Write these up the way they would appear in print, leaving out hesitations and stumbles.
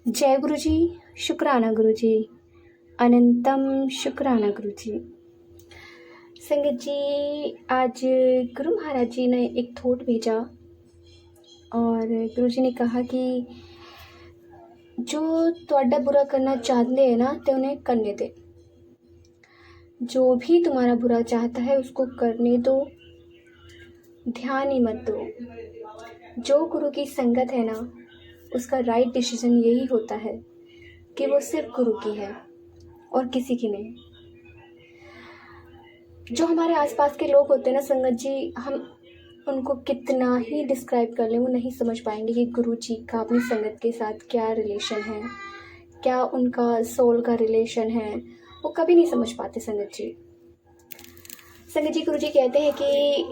जय गुरु जी। शुक्राना गुरु जी। अनंतम शुक्राना गुरु जी। संगत जी, आज गुरु महाराज जी ने एक थॉट भेजा और गुरु जी ने कहा कि जो ਤੁਹਾਡਾ बुरा करना चाहते हैं ना तो उन्हें करने दे। जो भी तुम्हारा बुरा चाहता है उसको करने दो, ध्यान ही मत दो। जो गुरु की संगत है ना उसका राइट डिसीजन यही होता है कि वो सिर्फ गुरु की है और किसी की नहीं। जो हमारे आसपास के लोग होते हैं ना संगत जी, हम उनको कितना ही डिस्क्राइब कर लें वो नहीं समझ पाएंगे कि गुरु जी का अपनी संगत के साथ क्या रिलेशन है, क्या उनका सोल का रिलेशन है, वो कभी नहीं समझ पाते संगत जी। संगत जी, गुरु जी कहते हैं कि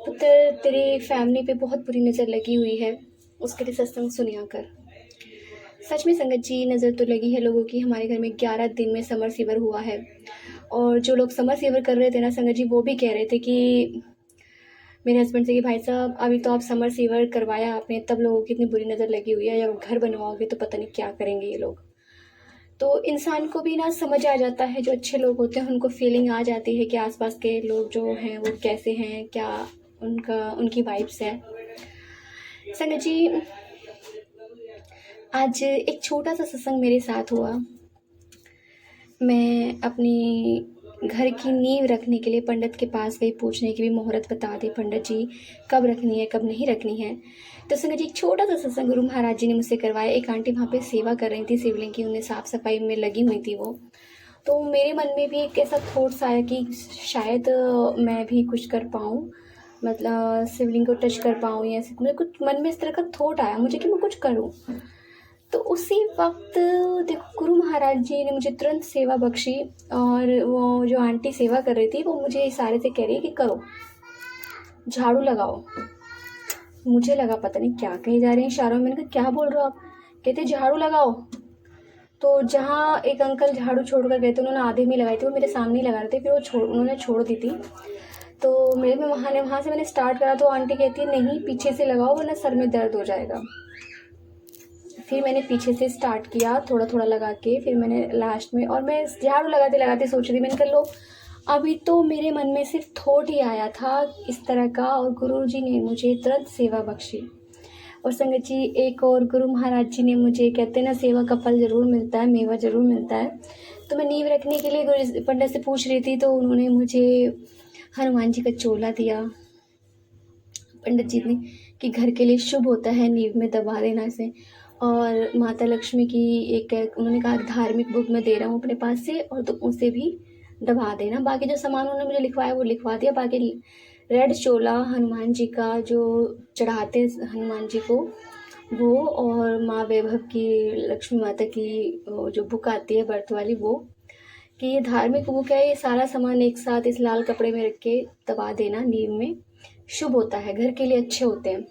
पुत्र तेरी फैमिली पे बहुत बुरी नज़र लगी हुई है, उसके लिए सत्संग सुनिया कर। सच में संगत जी, नज़र तो लगी है लोगों की। हमारे घर में 11 दिन में समर सीवर हुआ है और जो लोग समर सीवर कर रहे थे ना संगत जी, वो भी कह रहे थे कि मेरे हस्बैंड से कि भाई साहब अभी तो आप समर सीवर करवाया आपने, तब लोगों की इतनी बुरी नज़र लगी हुई है, जब घर बनवाओगे तो पता नहीं क्या करेंगे ये लोग। तो इंसान को भी ना समझ आ जाता है, जो अच्छे लोग होते हैं उनको फीलिंग आ जाती है कि आसपास के लोग जो हैं वो कैसे हैं, क्या उनकी वाइब्स है। संगत जी, आज एक छोटा सा सत्संग मेरे साथ हुआ। मैं अपनी घर की नींव रखने के लिए पंडित के पास गई पूछने की भी मुहूर्त बता दे पंडित जी, कब रखनी है कब नहीं रखनी है। तो संगत जी, एक छोटा सा सत्संग गुरु महाराज जी ने मुझसे करवाया। एक आंटी वहाँ पे सेवा कर रही थी शिवलिंग की, उन्हें साफ सफाई में लगी हुई थी वो। तो मेरे मन में भी एक ऐसा थॉट्स आया कि शायद मैं भी कुछ कर पाऊँ, मतलब शिवलिंग को टच कर पाऊँ, या मुझे कुछ मन में इस तरह का थॉट आया मुझे कि मैं कुछ करूँ। तो उसी वक्त देखो गुरु महाराज जी ने मुझे तुरंत सेवा बख्शी और वो जो आंटी सेवा कर रही थी वो मुझे इशारे से कह रही है कि करो, झाड़ू लगाओ। मुझे लगा पता नहीं क्या कहे जा रहे हैं इशारों में। मैंने कहा क्या बोल रहे हो आप? कहते झाड़ू लगाओ। तो जहाँ एक अंकल झाड़ू छोड़ कर गए थे, उन्होंने आधे में लगाई थी, वो मेरे सामने ही लगा रहे थे, फिर वो उन्होंने छोड़ दी थी। तो मेरे में वहाँ से मैंने स्टार्ट करा तो आंटी कहती है नहीं पीछे से लगाओ वरना सर में दर्द हो जाएगा। फिर मैंने पीछे से स्टार्ट किया थोड़ा थोड़ा लगा के, फिर मैंने लास्ट में, और मैं झाड़ू लगाते लगाते सोच रही थी, मैंने कहा लो अभी तो मेरे मन में सिर्फ थॉट ही आया था इस तरह का और गुरु जी ने मुझे तुरंत सेवा बख्शी। और संगत जी, एक और गुरु महाराज जी ने मुझे, कहते ना सेवा का फल ज़रूर मिलता है, मेवा ज़रूर मिलता है। तो मैं नींव रखने के लिए गुरु पंडित से पूछ रही थी तो उन्होंने मुझे हनुमान जी का चोला दिया पंडित जी ने, कि घर के लिए शुभ होता है नींव में दबा देना इसे। और माता लक्ष्मी की एक उन्होंने कहा धार्मिक बुक में दे रहा हूँ अपने पास से, और तो उसे भी दबा देना। बाकी जो सामान उन्होंने मुझे लिखवाया वो लिखवा दिया। बाकी रेड चोला हनुमान जी का जो चढ़ाते हनुमान जी को वो, और माँ वैभव की लक्ष्मी माता की जो बुक आती है व्रत वाली वो, कि ये धार्मिक बुक है, ये सारा सामान एक साथ इस लाल कपड़े में रख के दबा देना नींव में, शुभ होता है, घर के लिए अच्छे होते हैं।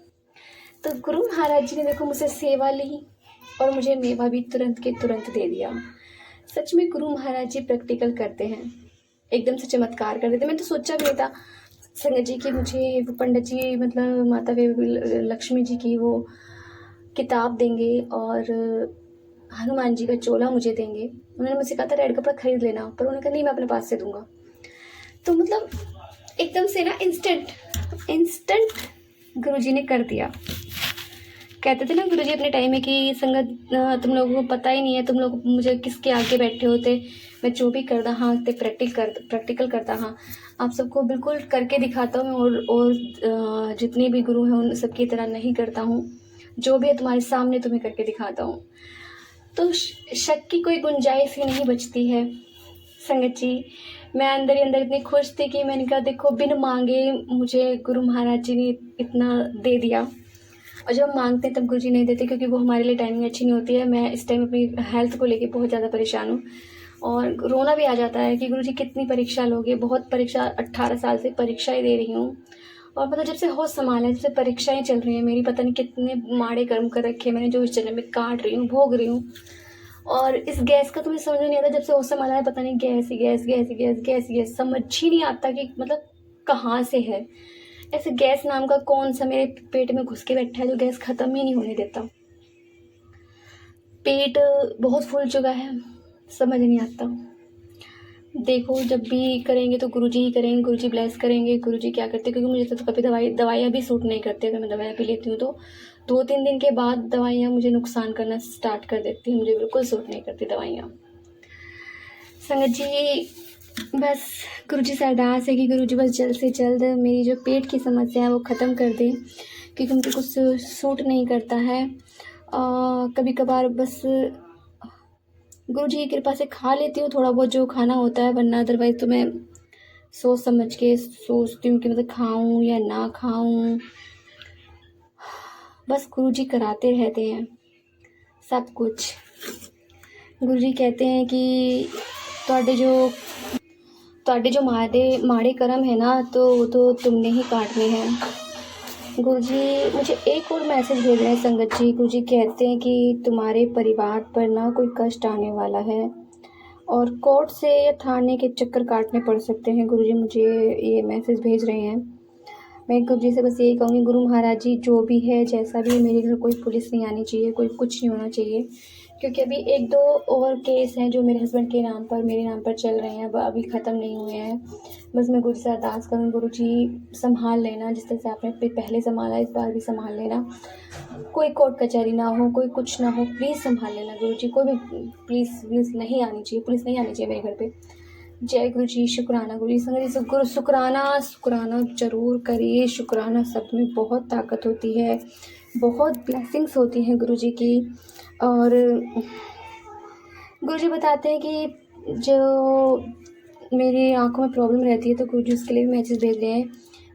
तो गुरु महाराज जी ने देखो मुझसे सेवा ली और मुझे मेवा भी तुरंत के तुरंत दे दिया। सच में गुरु महाराज जी प्रैक्टिकल करते हैं, एकदम से चमत्कार कर देते। मैंने तो सोचा भी नहीं था संगत जी कि मुझे वो पंडित जी मतलब माता लक्ष्मी जी की वो किताब देंगे और हनुमान जी का चोला मुझे देंगे। उन्होंने मुझसे कहा था रेड कपड़ा खरीद लेना, पर उन्होंने कहा नहीं मैं अपने पास से दूंगा। तो मतलब एकदम से ना इंस्टेंट गुरुजी ने कर दिया। कहते थे ना गुरुजी अपने टाइम में कि संगत तुम लोगों को पता ही नहीं है, तुम लोग मुझे किसके आगे बैठे होते, मैं जो भी करता हाँ ते प्रैक्टिकल करता हाँ, आप सबको बिल्कुल करके दिखाता हूँ। और जितने भी गुरु हैं उन सबकी तरह नहीं करता हूँ, जो भी है तुम्हारे सामने तुम्हें करके दिखाता हूँ। तो शक की कोई गुंजाइश ही नहीं बचती है संगत जी। मैं अंदर ही अंदर इतनी खुश थी कि मैंने कहा देखो बिन मांगे मुझे गुरु महाराज जी ने इतना दे दिया। और जब हम मांगते हैं तब गुरु जी नहीं देते, क्योंकि वो हमारे लिए टाइमिंग अच्छी नहीं होती है। मैं इस टाइम अपनी हेल्थ को लेके बहुत ज़्यादा परेशान हूँ और रोना भी आ जाता है कि गुरु जी कितनी परीक्षा लोगे, बहुत परीक्षा, 18 साल से परीक्षा ही दे रही हूँ। और मतलब जब से होश संभाला है, जब से परीक्षाएँ चल रही हैं मेरी, पता नहीं कितने माड़े कर्म कर रखे मैंने जो इस जन्म में काट रही हूँ, भोग रही हूँ। और इस गैस का तो मुझे समझ में नहीं आता, जब से होश संभाला है पता नहीं गैस ही गैस गैस ही गैस गैस ही गैस, समझ ही नहीं आता कि मतलब कहाँ से है। ऐसे गैस नाम का कौन सा मेरे पेट में घुस के बैठा है जो गैस खत्म ही नहीं होने देता। पेट बहुत फूल चुका है, समझ नहीं आता। देखो जब भी करेंगे तो गुरुजी ही करेंगे, गुरुजी ब्लेस करेंगे, गुरुजी क्या करते हैं, क्योंकि मुझे तो कभी दवाइयाँ भी सूट नहीं करती। अगर मैं दवाइयाँ भी लेती हूँ तो 2-3 दिन के बाद दवाइयाँ मुझे नुकसान करना स्टार्ट कर देती हैं, मुझे बिल्कुल सूट नहीं करती दवाइयाँ। संगत जी बस गुरुजी से अरदास है कि गुरुजी बस जल्द से जल्द मेरी जो पेट की समस्या है वो ख़त्म कर दें, क्योंकि मुझे कुछ सूट नहीं करता है। कभी कभार बस गुरुजी की कृपा से खा लेती हूँ थोड़ा बहुत जो खाना होता है, वरना अदरवाइज़ तो मैं सोच समझ के सोचती हूँ कि मतलब खाऊं या ना खाऊं। बस गुरुजी कराते रहते हैं सब कुछ। गुरुजी कहते हैं कि ਤੁਹਾਡੇ जो माड़े कर्म है ना तो वो तो तुमने ही काटने हैं। गुरुजी मुझे एक और मैसेज भेज रहे हैं संगत जी। गुरुजी कहते हैं कि तुम्हारे परिवार पर ना कोई कष्ट आने वाला है और कोर्ट से या थाने के चक्कर काटने पड़ सकते हैं। गुरुजी मुझे ये मैसेज भेज रहे हैं। मैं गुरुजी से बस यही कहूँगी, गुरु महाराज जी जो भी है जैसा भी, मेरे घर कोई पुलिस नहीं आनी चाहिए, कोई कुछ नहीं होना चाहिए, क्योंकि अभी 1-2 और केस हैं जो मेरे हस्बैंड के नाम पर, मेरे नाम पर चल रहे हैं, अभी ख़त्म नहीं हुए हैं। बस मैं गुरु से अरदास करूँ, गुरु जी संभाल लेना, जिस तरह से आपने पहले संभाला इस बार भी संभाल लेना। कोई कोर्ट कचहरी ना हो, कोई कुछ ना हो, प्लीज़ संभाल लेना गुरु जी। कोई भी प्लीज़ नहीं आनी चाहिए, पुलिस नहीं आनी चाहिए मेरे घर पे। जय गुरु जी। शुक्राना गुरु जी। संगत गुरु शुक्राना जरूर करिए। शुक्राना सब में बहुत ताकत होती है, बहुत ब्लेसिंग्स होती हैं गुरु जी की। और गुरु जी बताते हैं कि जो मेरी आंखों में प्रॉब्लम रहती है तो गुरु जी उसके लिए भी मैसेज भेज रहे हैं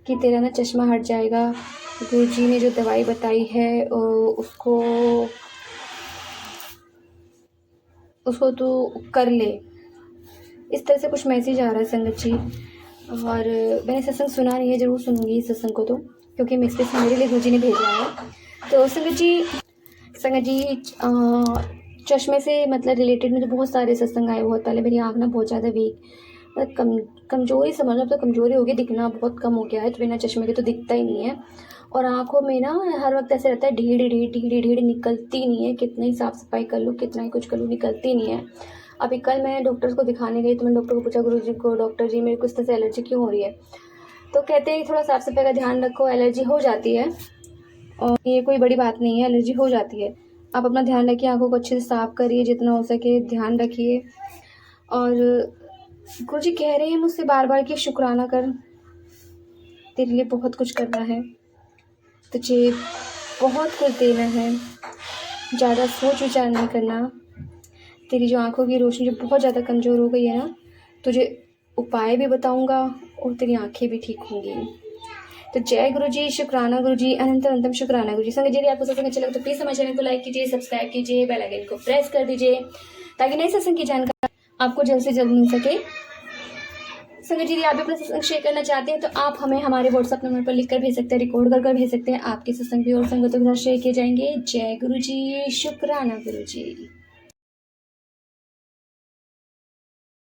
कि तेरा ना चश्मा हट जाएगा। गुरु जी ने जो दवाई बताई है उसको तो कर ले, इस तरह से कुछ मैसेज आ रहा है संगत जी। और मैंने सत्संग सुना नहीं है, ज़रूर सुनूंगी इस सत्संग को तो, क्योंकि मिक्स पीस मेरे लिए गुरु जी ने भेजा है। तो संगत जी चश्मे से मतलब रिलेटेड मुझे बहुत सारे सत्संग आए बहुत पहले। मेरी आँख ना बहुत ज़्यादा वीक, मतलब कमज़ोरी समझ लो, अब तो कमज़ोरी हो गई, दिखना बहुत कम हो गया है, तो बिना चश्मे के तो दिखता ही नहीं है। और आँखों में ना हर वक्त ऐसे रहता है ढीढ़ निकलती नहीं है, कितना ही साफ़ सफाई कर लूँ, कितना ही कुछ कर लूँ, निकलती नहीं है। अभी कल मैं डॉक्टर को दिखाने गई तो मैंने डॉक्टर को पूछा, गुरु जी को, डॉक्टर जी मेरे को इस तरह से एलर्जी क्यों हो रही है? तो कहते हैं कि थोड़ा साफ़ सफाई का ध्यान रखो, एलर्जी हो जाती है और ये कोई बड़ी बात नहीं है, एलर्जी हो जाती है। आप अपना ध्यान रखिए, आंखों को अच्छे से साफ़ करिए, जितना हो सके ध्यान रखिए। और गुरु जी कह रहे हैं मुझसे बार बार कि शुक्राना कर, तेरे लिए बहुत कुछ करना है, तुझे बहुत कुछ देना है, ज़्यादा सोच विचार नहीं करना। तेरी जो आंखों की रोशनी जो बहुत ज़्यादा कमज़ोर हो गई है ना, तुझे उपाय भी बताऊंगा और तेरी आंखें भी ठीक होंगी। तो जय गुरु जी। शुक्राना गुरु जी, अनंतम शुक्राना गुरु जी। संगत जी आपको सत्संग अच्छा लगे तो प्लीज़ हमारे चैनल को लाइक कीजिए, सब्सक्राइब कीजिए, बेल आइकन को प्रेस कर दीजिए ताकि नए सत्संग की जानकारी आपको जल्द से जल्द मिल सके। संगत जी आप भी अपना सत्संग शेयर करना चाहते हैं तो आप हमें हमारे व्हाट्सअप नंबर पर लिखकर भेज सकते हैं, रिकॉर्ड कर भेज सकते हैं। आपके सत्संग भी और संगतों के साथ शेयर किए जाएंगे। जय गुरु जी। शुक्राना गुरु जी।